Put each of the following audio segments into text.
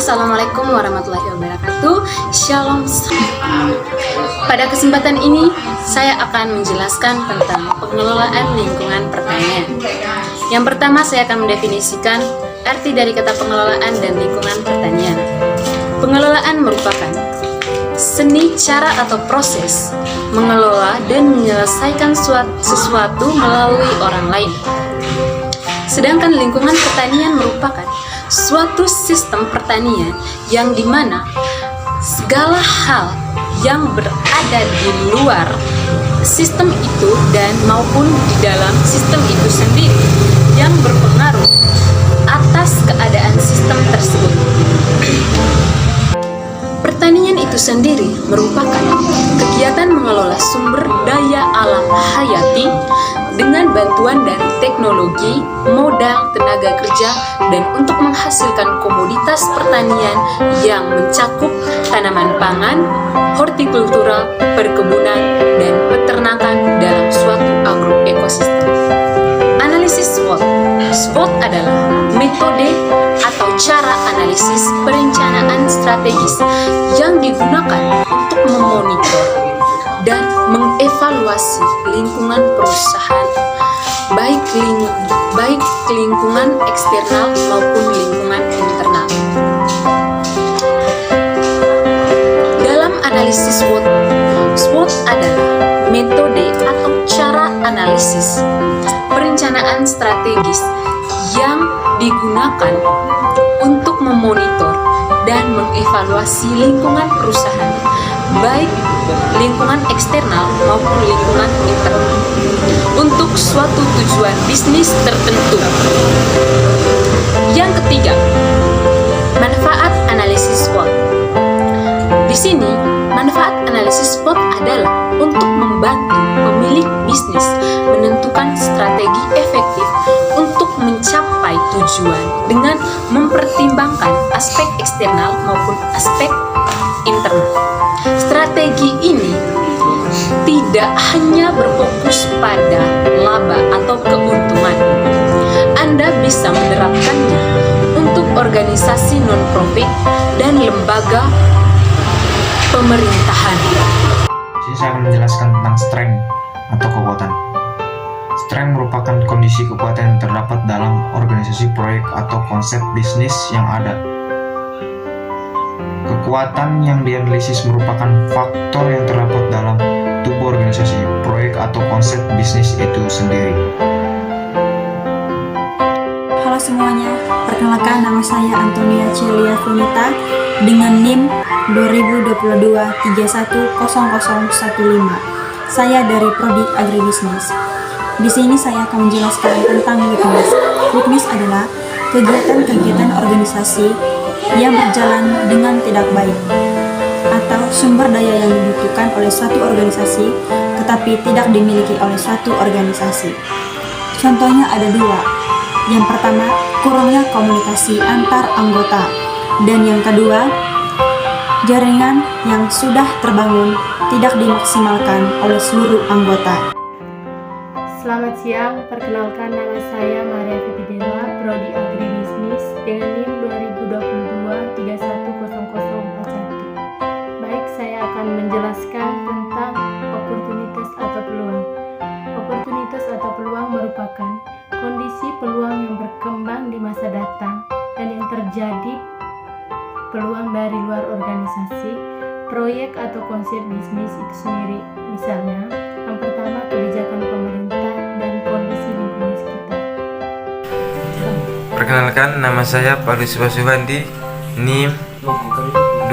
Assalamualaikum warahmatullahi wabarakatuh. Shalom. Pada kesempatan ini saya akan menjelaskan tentang pengelolaan lingkungan pertanian. Yang pertama saya akan mendefinisikan arti dari kata pengelolaan dan lingkungan pertanian. Pengelolaan merupakan seni, cara atau proses mengelola dan menyelesaikan sesuatu melalui orang lain. Sedangkan lingkungan pertanian merupakan suatu sistem pertanian yang dimana segala hal yang berada di luar sistem itu dan maupun di dalam sistem itu sendiri yang berpengaruh atas keadaan sistem tersebut. Pertanian itu sendiri merupakan kegiatan mengelola sumber daya alam hayati dengan bantuan dari teknologi, modal, tenaga kerja, dan untuk menghasilkan komoditas pertanian yang mencakup tanaman pangan, hortikultural, perkebunan, dan peternakan dalam suatu agroekosistem. Analisis SWOT. SWOT adalah metode atau cara analisis perencanaan strategis yang digunakan untuk memonitor dan mengevaluasi lingkungan perusahaan, baik lingkungan eksternal maupun lingkungan internal. Dalam analisis SWOT, SWOT adalah metode atau cara analisis perencanaan strategis yang digunakan untuk memonitor dan mengevaluasi lingkungan perusahaan, baik lingkungan eksternal maupun lingkungan internal, untuk suatu tujuan bisnis tertentu. Yang ketiga, manfaat analisis SWOT. Di sini, manfaat analisis SWOT adalah untuk membantu pemilik bisnis menentukan strategi efektif untuk mencapai tujuan dengan mempertimbangkan aspek eksternal maupun aspek internal. Strategi ini tidak hanya berfokus pada laba atau keuntungan. Anda bisa menerapkannya untuk organisasi non-profit dan lembaga pemerintahan. Saya akan menjelaskan tentang strength atau kekuatan. Strength merupakan kondisi kekuatan yang terdapat dalam organisasi, proyek, atau konsep bisnis yang ada. Kekuatan yang dianalisis merupakan faktor yang terdapat dalam tubuh organisasi, proyek, atau konsep bisnis itu sendiri. Halo semuanya, perkenalkan nama saya Antonia Celia Funita dengan NIM 2022310015. Saya dari Prodi Agribisnis. Di sini saya akan menjelaskan tentang WITMIS. WITMIS adalah kegiatan-kegiatan organisasi yang berjalan dengan tidak baik atau sumber daya yang dibutuhkan oleh suatu organisasi tetapi tidak dimiliki oleh suatu organisasi. Contohnya ada dua. Yang pertama, kurangnya komunikasi antar anggota, dan yang kedua, jaringan yang sudah terbangun tidak dimaksimalkan oleh seluruh anggota. Selamat siang, perkenalkan nama saya Maria Fitidela, Prodi Agribisnis dengan NIM 2022310041. Baik, saya akan menjelaskan tentang oportunitas atau peluang. Oportunitas atau peluang merupakan kondisi peluang yang berkembang di masa datang dan yang terjadi peluang dari luar organisasi, proyek atau konsep bisnis itu sendiri. Misalnya, yang pertama kebijakan pemerintah dan kondisi lingkungan sekitar. Perkenalkan, nama saya Paulus Basubandi, NIM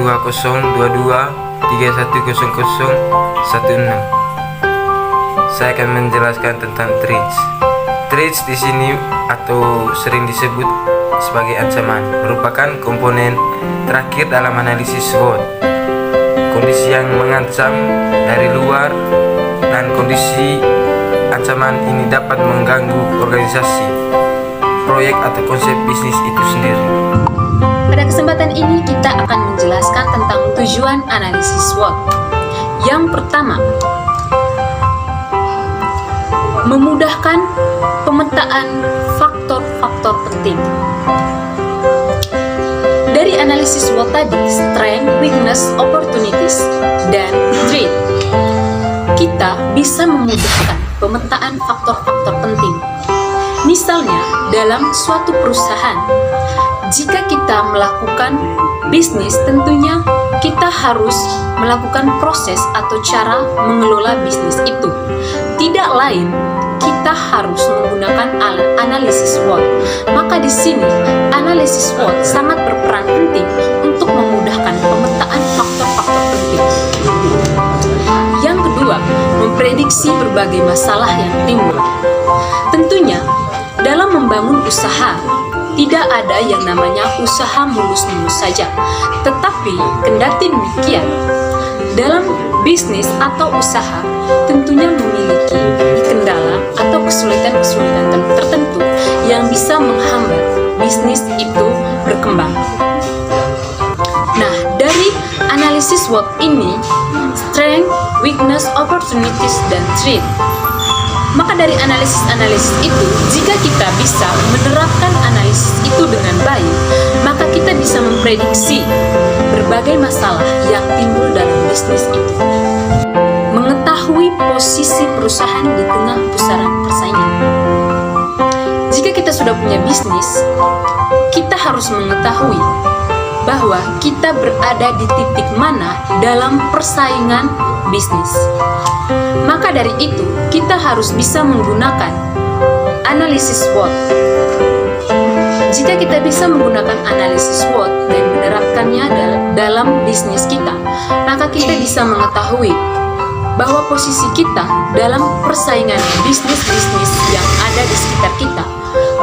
2022310016. Saya akan menjelaskan tentang threats. Threats di sini atau sering disebut sebagai ancaman merupakan komponen terakhir dalam analisis SWOT. Kondisi yang mengancam dari luar dan kondisi ancaman ini dapat mengganggu organisasi, proyek atau konsep bisnis itu sendiri. Pada kesempatan ini kita akan menjelaskan tentang tujuan analisis SWOT. Yang pertama, memudahkan pemetaan faktor-faktor penting. dari analisis SWOT tadi, strength, weakness, opportunities, dan threat, kita bisa memudahkan pemetaan faktor-faktor penting. Misalnya, dalam suatu perusahaan, jika kita melakukan bisnis, tentunya kita harus melakukan proses atau cara mengelola bisnis itu. Tidak lain, kita harus menggunakan analisis SWOT. Maka di sini, analisis SWOT sangat berperan penting untuk memudahkan pemetaan faktor-faktor penting. Yang kedua, memprediksi berbagai masalah yang timbul. Tentunya, dalam membangun usaha, tidak ada yang namanya usaha mulus-mulus saja. Tetapi, kendati demikian, dalam bisnis atau usaha tentunya memiliki kendala atau kesulitan-kesulitan tertentu yang bisa menghambat bisnis itu berkembang. Nah, dari analisis SWOT ini, strength, weakness, opportunities, dan threat. Maka dari analisis-analisis itu, jika kita bisa menerapkan analisis itu dengan baik, maka kita bisa memprediksi berbagai masalah yang timbul dalam bisnis itu. Mengetahui posisi perusahaan di tengah pusaran persaingan. Jika kita sudah punya bisnis, kita harus mengetahui bahwa kita berada di titik mana dalam persaingan bisnis. Maka dari itu, kita harus bisa menggunakan analisis SWOT. Jika kita bisa menggunakan analisis SWOT dan menerapkannya dalam bisnis kita, maka kita bisa mengetahui bahwa posisi kita dalam persaingan bisnis-bisnis yang ada di sekitar kita.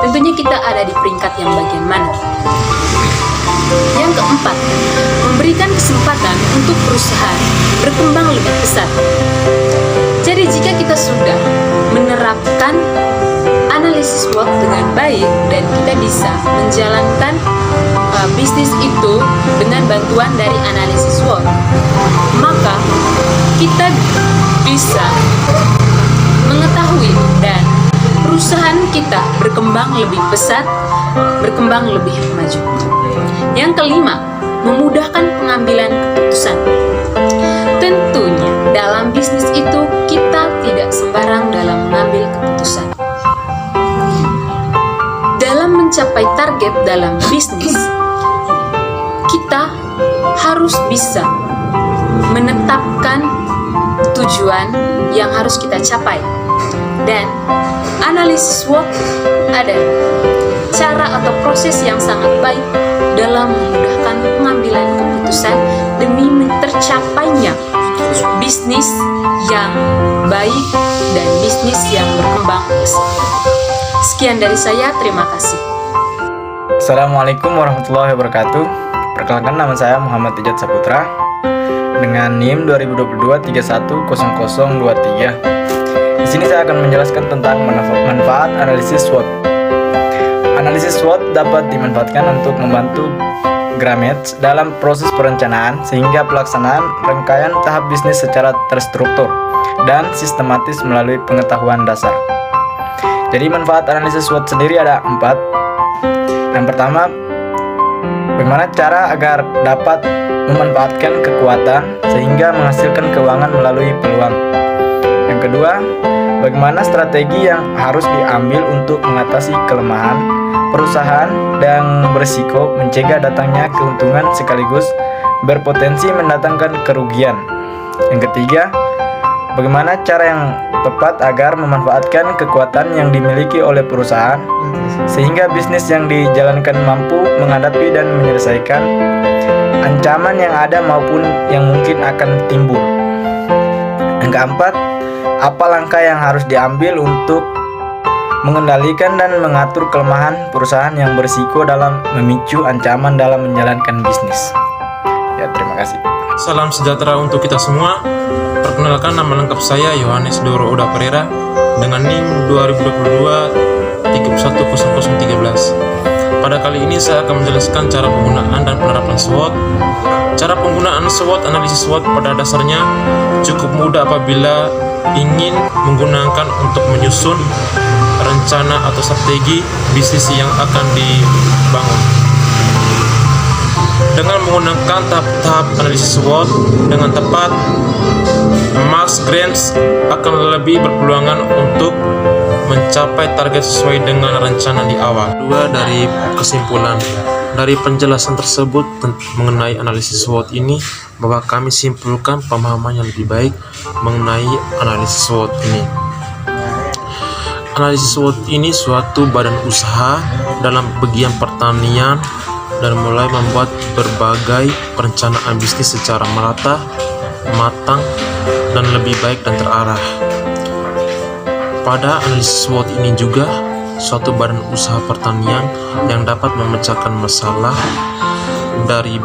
Tentunya kita ada di peringkat yang bagian mana. Yang keempat, memberikan kesempatan untuk perusahaan berkembang lebih pesat. Jadi jika kita sudah menerapkan analisis SWOT dengan baik dan kita bisa menjalankan bisnis itu dengan bantuan dari analisis SWOT, maka kita bisa mengetahui dan perusahaan kita berkembang lebih pesat, berkembang lebih maju. Yang kelima, memudahkan pengambilan keputusan. Tentunya dalam bisnis itu kita tidak sembarang dalam mengambil keputusan. Dalam mencapai target dalam bisnis, kita harus bisa menetapkan tujuan yang harus kita capai. Dan analisis SWOT adalah cara atau proses yang sangat baik dalam memudahkan pengambilan keputusan demi tercapainya bisnis yang baik dan bisnis yang berkembang pesat. Sekian dari saya, terima kasih. Assalamualaikum warahmatullahi wabarakatuh. Perkenalkan, nama saya Muhammad Ijat Saputra dengan NIM 2022-310023. Di sini saya akan menjelaskan tentang manfaat analisis SWOT. Analisis SWOT dapat dimanfaatkan untuk membantu Grameds dalam proses perencanaan sehingga pelaksanaan rangkaian tahap bisnis secara terstruktur dan sistematis melalui pengetahuan dasar. Jadi manfaat analisis SWOT sendiri ada 4. Yang pertama, bagaimana cara agar dapat memanfaatkan kekuatan sehingga menghasilkan keuangan melalui peluang. Yang kedua, bagaimana strategi yang harus diambil untuk mengatasi kelemahan perusahaan dan berisiko mencegah datangnya keuntungan sekaligus berpotensi mendatangkan kerugian. Yang ketiga, bagaimana cara yang tepat agar memanfaatkan kekuatan yang dimiliki oleh perusahaan sehingga bisnis yang dijalankan mampu menghadapi dan menyelesaikan ancaman yang ada maupun yang mungkin akan timbul. Yang keempat, apa langkah yang harus diambil untuk mengendalikan dan mengatur kelemahan perusahaan yang berisiko dalam memicu ancaman dalam menjalankan bisnis. Ya, terima kasih. Salam sejahtera untuk kita semua. Perkenalkan, nama lengkap saya Yohanes Doro Oda Pereira dengan NIM 2022-310013. Pada kali ini saya akan menjelaskan cara penggunaan dan penerapan SWOT. Cara penggunaan SWOT, analisis SWOT pada dasarnya cukup mudah apabila ingin menggunakan untuk menyusun rencana atau strategi bisnis yang akan dibangun. Dengan menggunakan tahap-tahap analisis SWOT dengan tepat, Max Grants akan lebih berpeluangan untuk mencapai target sesuai dengan rencana di awal. Dua dari kesimpulan dari penjelasan tersebut mengenai analisis SWOT ini, bahwa kami simpulkan pemahaman yang lebih baik mengenai analisis SWOT ini. Analisis SWOT ini suatu badan usaha dalam bagian pertanian dan mulai membuat berbagai perencanaan bisnis secara merata, matang, dan lebih baik dan terarah. Pada analisis SWOT ini juga suatu badan usaha pertanian yang dapat memecahkan masalah dari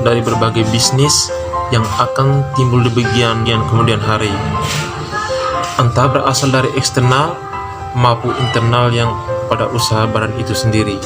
berbagai bisnis yang akan timbul di bagian kemudian hari, entah berasal dari eksternal maupun internal yang pada usaha badan itu sendiri.